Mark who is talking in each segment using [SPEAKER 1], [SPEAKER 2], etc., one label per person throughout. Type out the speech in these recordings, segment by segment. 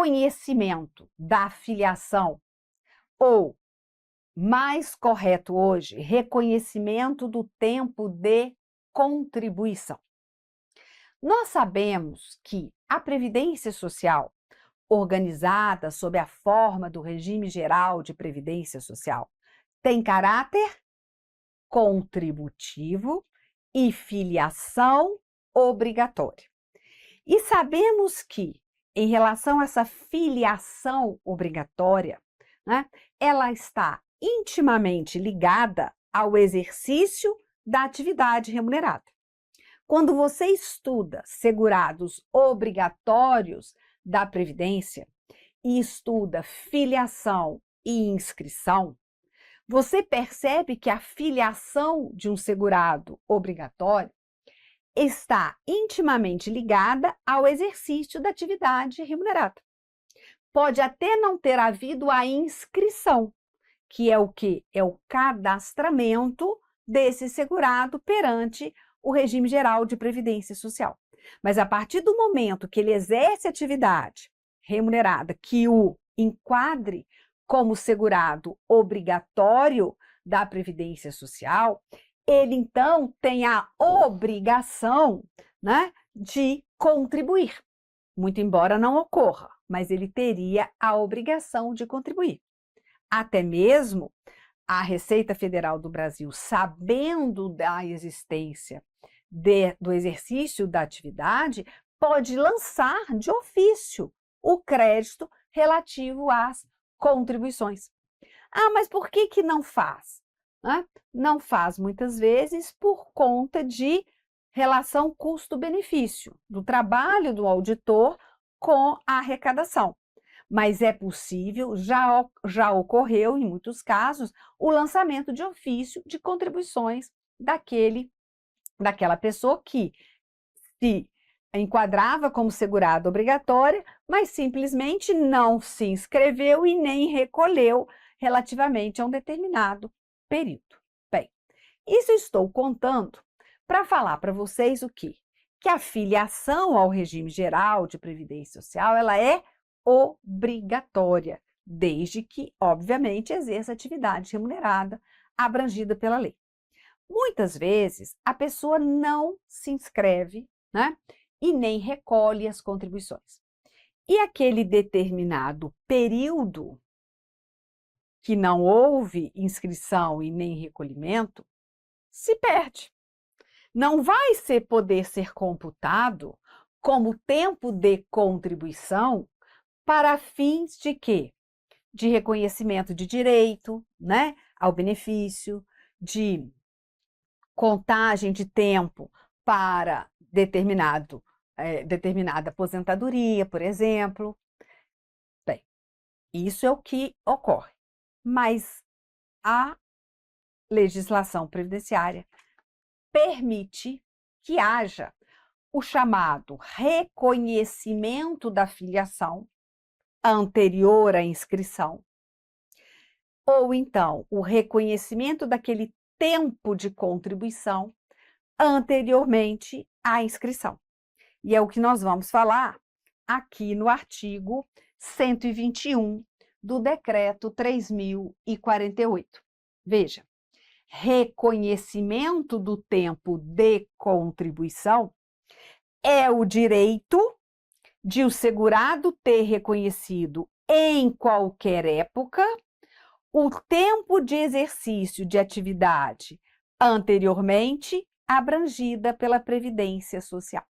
[SPEAKER 1] reconhecimento da filiação, ou, mais correto hoje, reconhecimento do tempo de contribuição. Nós sabemos que a Previdência Social, organizada sob a forma do Regime Geral de Previdência Social, tem caráter contributivo e filiação obrigatória. E sabemos que, em relação a essa filiação obrigatória, né, ela está intimamente ligada ao exercício da atividade remunerada. Quando você estuda segurados obrigatórios da Previdência e estuda filiação e inscrição, você percebe que a filiação de um segurado obrigatório está intimamente ligada ao exercício da atividade remunerada. Pode até não ter havido a inscrição, que é o quê? É o cadastramento desse segurado perante o regime geral de previdência social. Mas a partir do momento que ele exerce atividade remunerada que o enquadre como segurado obrigatório da previdência social, ele então tem a obrigação, né, de contribuir. Muito embora não ocorra, mas ele teria a obrigação de contribuir. Até mesmo a Receita Federal do Brasil, sabendo da existência do exercício da atividade, pode lançar de ofício o crédito relativo às contribuições. Ah, mas por que não faz? Não faz muitas vezes por conta de relação custo-benefício do trabalho do auditor com a arrecadação. Mas é possível, já ocorreu em muitos casos, o lançamento de ofício de contribuições daquela pessoa que se enquadrava como segurada obrigatória, mas simplesmente não se inscreveu e nem recolheu relativamente a um determinado período. Bem, isso estou contando para falar para vocês o quê? Que a filiação ao regime geral de previdência social, ela é obrigatória, desde que, obviamente, exerça atividade remunerada abrangida pela lei. Muitas vezes, a pessoa não se inscreve, né, e nem recolhe as contribuições. E aquele determinado período que não houve inscrição e nem recolhimento, se perde. Não vai poder ser computado como tempo de contribuição para fins de quê? De reconhecimento de direito, né, ao benefício, de contagem de tempo para determinada aposentadoria, por exemplo. Bem, isso é o que ocorre. Mas a legislação previdenciária permite que haja o chamado reconhecimento da filiação anterior à inscrição, ou então o reconhecimento daquele tempo de contribuição anteriormente à inscrição. E é o que nós vamos falar aqui no artigo 121 do Decreto 3.048. Veja, reconhecimento do tempo de contribuição é o direito de o segurado ter reconhecido em qualquer época o tempo de exercício de atividade anteriormente abrangida pela Previdência Social.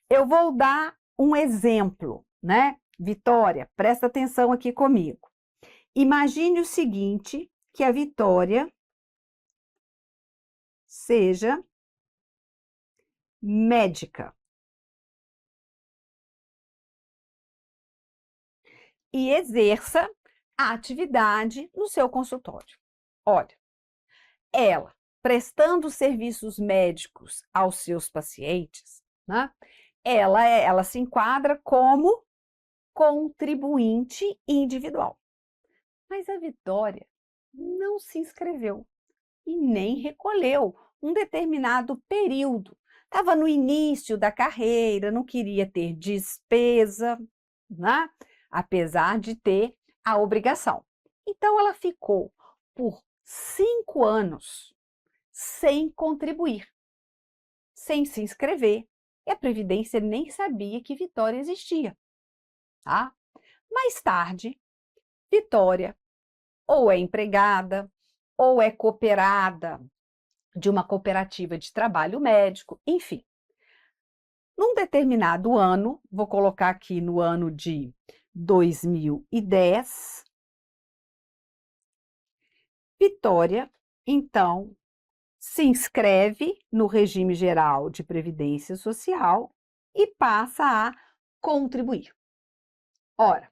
[SPEAKER 1] Eu vou dar um exemplo, né? Vitória, presta atenção aqui comigo. Imagine o seguinte, que a Vitória seja médica e exerça a atividade no seu consultório. Olha, ela, prestando serviços médicos aos seus pacientes, né, ela se enquadra como contribuinte individual. Mas a Vitória não se inscreveu e nem recolheu um determinado período. Estava no início da carreira, não queria ter despesa, né? apesar de ter a obrigação. Então, ela ficou por 5 anos sem contribuir, sem se inscrever, e a Previdência nem sabia que Vitória existia, tá? Mais tarde, Vitória ou é empregada, ou é cooperada de uma cooperativa de trabalho médico, enfim. Num determinado ano, vou colocar aqui no ano de 2010, Vitória, então, se inscreve no regime geral de previdência social e passa a contribuir. Ora,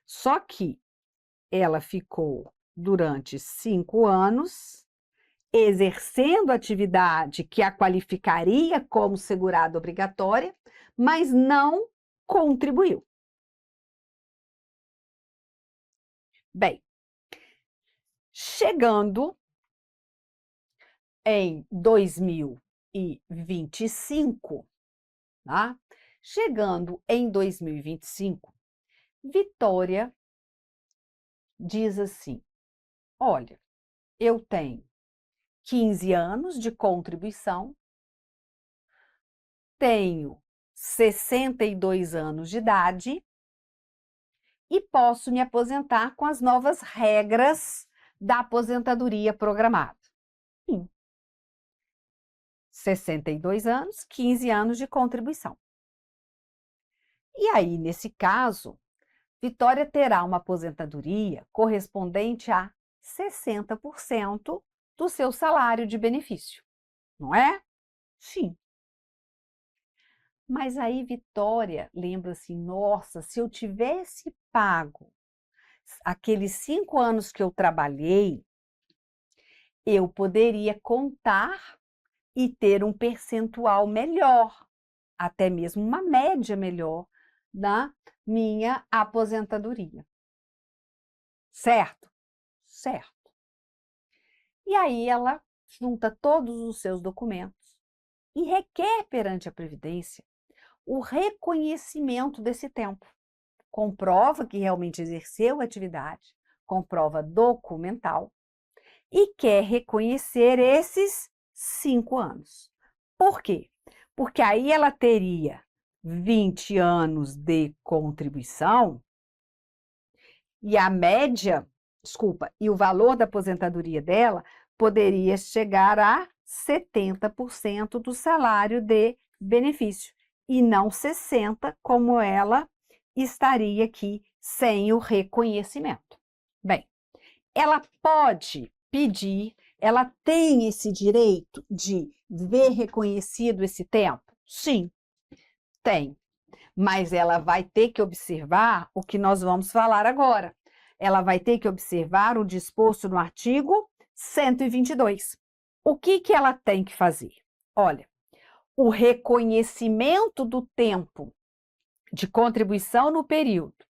[SPEAKER 1] só que ela ficou durante 5 anos exercendo atividade que a qualificaria como segurada obrigatória, mas não contribuiu. Bem, chegando em 2025, tá? Chegando em 2025, Vitória diz assim: olha, eu tenho 15 anos de contribuição, tenho 62 anos de idade e posso me aposentar com as novas regras da aposentadoria programada. Sim. 62 anos, 15 anos de contribuição. E aí, nesse caso, Vitória terá uma aposentadoria correspondente a 60% do seu salário de benefício, não é? Sim. Mas aí Vitória lembra assim, nossa, se eu tivesse pago aqueles 5 anos que eu trabalhei, eu poderia contar e ter um percentual melhor, até mesmo uma média melhor da minha aposentadoria. Certo? Certo. E aí ela junta todos os seus documentos e requer perante a Previdência o reconhecimento desse tempo. Comprova que realmente exerceu a atividade, comprova documental e quer reconhecer esses 5 anos. Por quê? Porque aí ela teria 20 anos de contribuição e a média, e o valor da aposentadoria dela poderia chegar a 70% do salário de benefício e não 60%, como ela estaria aqui sem o reconhecimento. Bem, ela pode pedir, ela tem esse direito de ver reconhecido esse tempo? Sim, tem. Mas ela vai ter que observar o que nós vamos falar agora. Ela vai ter que observar o disposto no artigo 122. O que ela tem que fazer? Olha, o reconhecimento do tempo de contribuição no período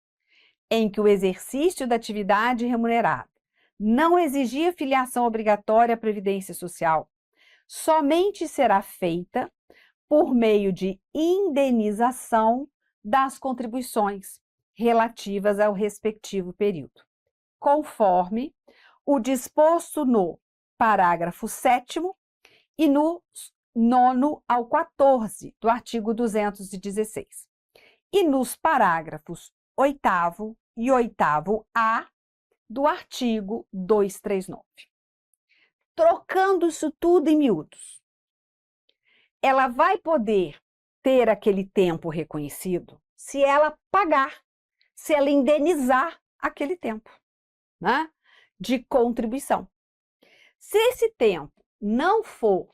[SPEAKER 1] em que o exercício da atividade remunerada não exigia filiação obrigatória à Previdência Social, somente será feita por meio de indenização das contribuições relativas ao respectivo período, conforme o disposto no parágrafo 7º e no 9º ao 14 do artigo 216, e nos parágrafos 8º e 8º-A do artigo 239. Trocando isso tudo em miúdos, ela vai poder ter aquele tempo reconhecido se ela pagar, se ela indenizar aquele tempo, né, de contribuição. Se esse tempo não for,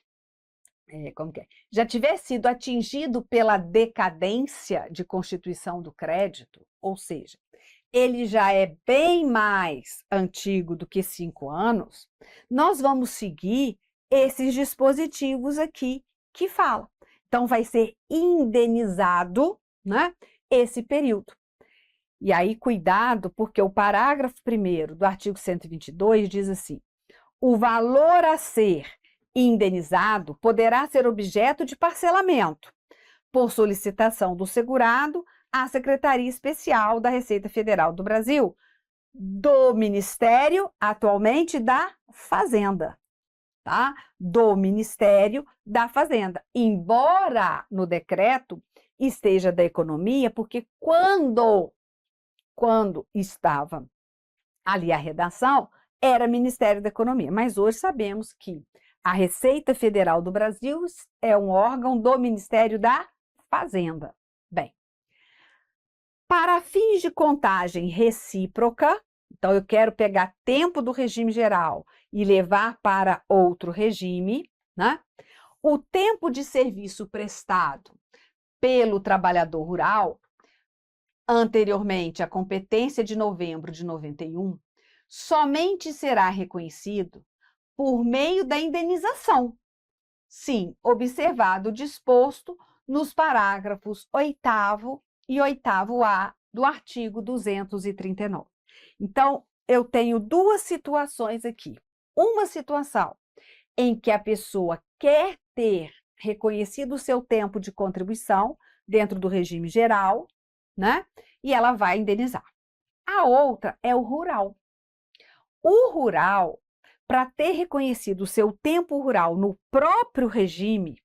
[SPEAKER 1] já tiver sido atingido pela decadência de constituição do crédito, ou seja, ele já é bem mais antigo do que 5 anos, nós vamos seguir esses dispositivos aqui que fala. Então, vai ser indenizado, né, esse período. E aí, cuidado, porque o parágrafo 1º do artigo 122 diz assim: o valor a ser indenizado poderá ser objeto de parcelamento, por solicitação do segurado, à Secretaria Especial da Receita Federal do Brasil, do Ministério, atualmente, da Fazenda, tá? Do Ministério da Fazenda. Embora no decreto esteja da Economia, porque quando estava ali a redação, era Ministério da Economia, mas hoje sabemos que a Receita Federal do Brasil é um órgão do Ministério da Fazenda. Bem, para fins de contagem recíproca, então eu quero pegar tempo do regime geral e levar para outro regime, né? O tempo de serviço prestado pelo trabalhador rural, anteriormente à competência de novembro de 91, somente será reconhecido por meio da indenização. Sim, observado o disposto nos parágrafos 8º e 8º-A do artigo 239. Então, eu tenho duas situações aqui. Uma situação em que a pessoa quer ter reconhecido o seu tempo de contribuição dentro do regime geral, né? E ela vai indenizar. A outra é o rural. O rural, para ter reconhecido o seu tempo rural no próprio regime,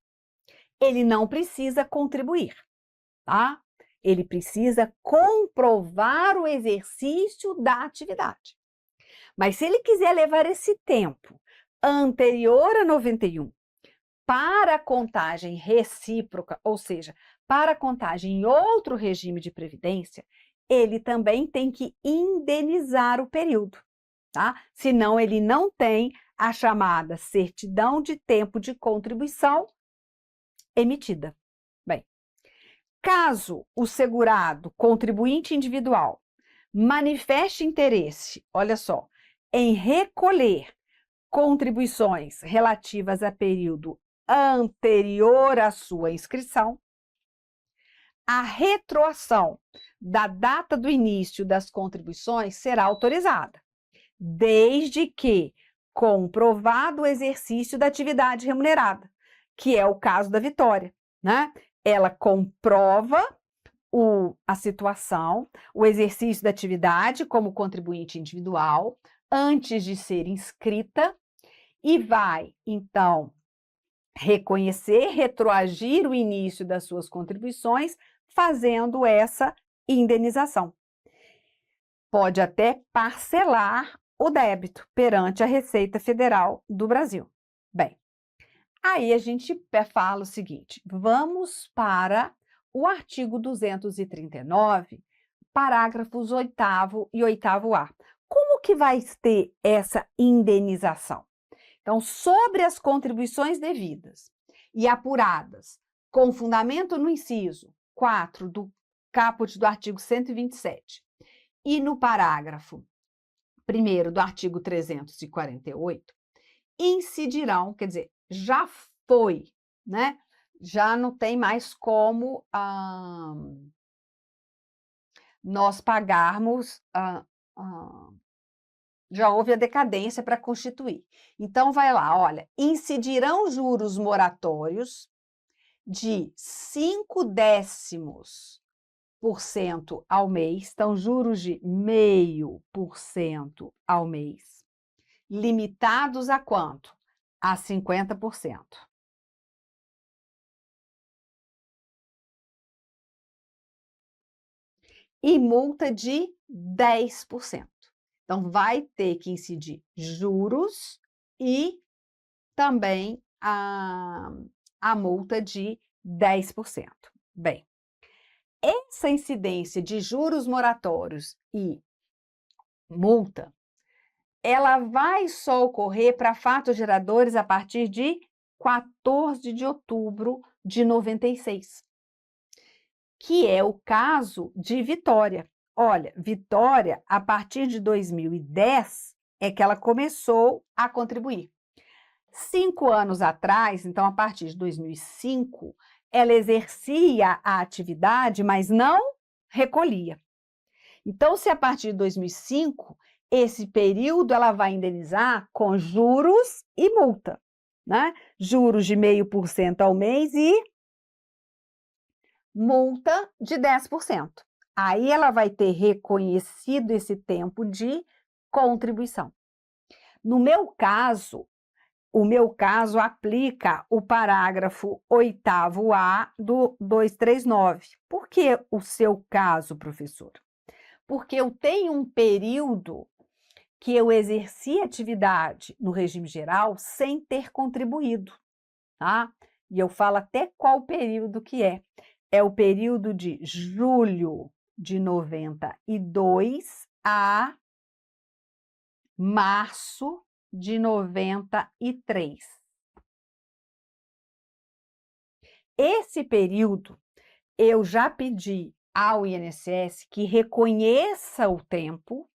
[SPEAKER 1] ele não precisa contribuir, tá? Ele precisa comprovar o exercício da atividade. Mas se ele quiser levar esse tempo anterior a 91 para a contagem recíproca, ou seja, para a contagem em outro regime de previdência, ele também tem que indenizar o período, tá? Senão ele não tem a chamada certidão de tempo de contribuição emitida. Bem, caso o segurado, contribuinte individual, manifeste interesse, olha só, em recolher contribuições relativas a período anterior à sua inscrição, a retroação da data do início das contribuições será autorizada, desde que comprovado o exercício da atividade remunerada, que é o caso da Vitória, né? Ela comprova a situação, o exercício da atividade como contribuinte individual, antes de ser inscrita, e vai, então, reconhecer, retroagir o início das suas contribuições, fazendo essa indenização. Pode até parcelar o débito perante a Receita Federal do Brasil. Bem, aí a gente fala o seguinte, vamos para o artigo 239, parágrafos 8º e 8º-A. Como que vai ter essa indenização? Então, sobre as contribuições devidas e apuradas, com fundamento no inciso 4 do caput do artigo 127 e no parágrafo 1º do artigo 348, incidirão, quer dizer, já foi, né? Já não tem mais como nós pagarmos, já houve a decadência para constituir. Então, vai lá, olha, incidirão juros moratórios de 0,5% ao mês, então, juros de 0,5% ao mês, limitados a quanto? A 50%. E multa de 10%. Então, vai ter que incidir juros e também a multa de 10%. Bem, essa incidência de juros moratórios e multa, ela vai só ocorrer para fatos geradores a partir de 14 de outubro de 96, que é o caso de Vitória. Olha, Vitória, a partir de 2010, é que ela começou a contribuir. 5 anos atrás, então a partir de 2005, ela exercia a atividade, mas não recolhia. Então, se a partir de 2005, esse período ela vai indenizar com juros e multa, né? Juros de 0,5% ao mês e multa de 10%. Aí ela vai ter reconhecido esse tempo de contribuição. No meu caso, o meu caso aplica o parágrafo 8º-A do 239. Por que o seu caso, professor? Porque eu tenho um período que eu exerci atividade no regime geral sem ter contribuído, tá? E eu falo até qual período que é. É o período de julho de 92 a março de 93. Esse período, eu já pedi ao INSS que reconheça o tempo,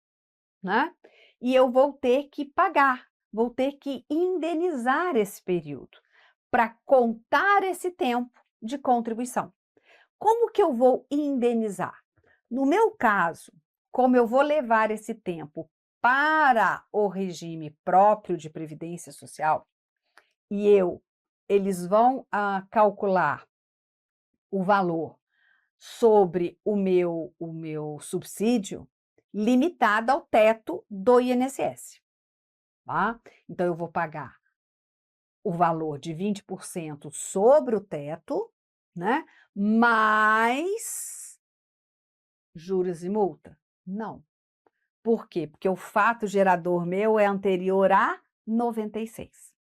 [SPEAKER 1] né? E eu vou ter que pagar, vou ter que indenizar esse período para contar esse tempo de contribuição. Como que eu vou indenizar? No meu caso, como eu vou levar esse tempo para o regime próprio de previdência social, e eles vão calcular o valor sobre o meu subsídio limitado ao teto do INSS, tá? Então, eu vou pagar o valor de 20% sobre o teto, né? Mais juros e multa? Não. Por quê? Porque o fato gerador meu é anterior a 96.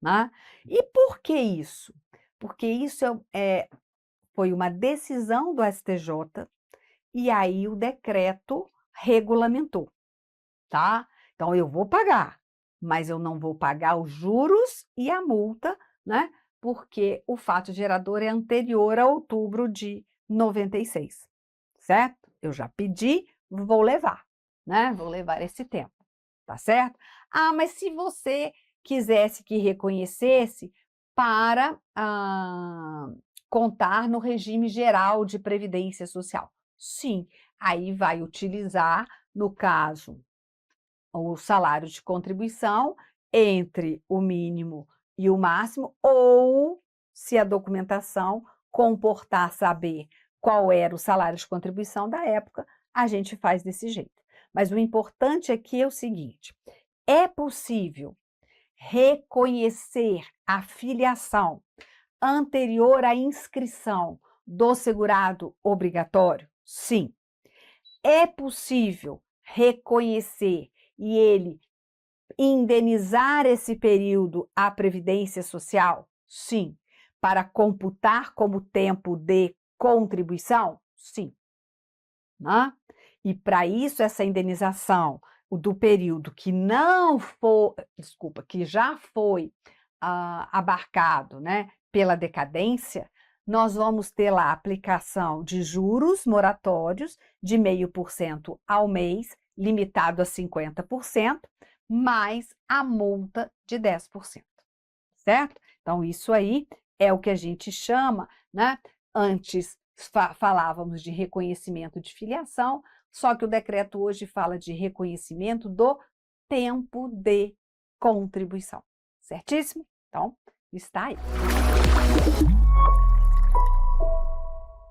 [SPEAKER 1] Né? E por que isso? Porque isso foi uma decisão do STJ e aí o decreto regulamentou, tá? Então, eu vou pagar, mas eu não vou pagar os juros e a multa, né? Porque o fato gerador é anterior a outubro de 96, certo? Eu já pedi, vou levar, né? Vou levar esse tempo, tá certo? Ah, mas se você quisesse que reconhecesse para contar no regime geral de previdência social. Sim, aí vai utilizar, no caso, o salário de contribuição entre o mínimo e o máximo, ou se a documentação comportar saber qual era o salário de contribuição da época, a gente faz desse jeito. Mas o importante aqui é o seguinte: é possível reconhecer a filiação anterior à inscrição do segurado obrigatório? Sim. É possível reconhecer e ele indenizar esse período à Previdência Social? Sim. Para computar como tempo de contribuição? Sim. Né? E para isso, essa indenização do período que não for, que já foi abarcado, né, pela decadência, nós vamos ter lá a aplicação de juros moratórios de 0,5% ao mês, limitado a 50%, mais a multa de 10%, certo? Então, isso aí é o que a gente chama, né? Antes falávamos de reconhecimento de filiação, só que o decreto hoje fala de reconhecimento do tempo de contribuição, certíssimo? Então, está aí.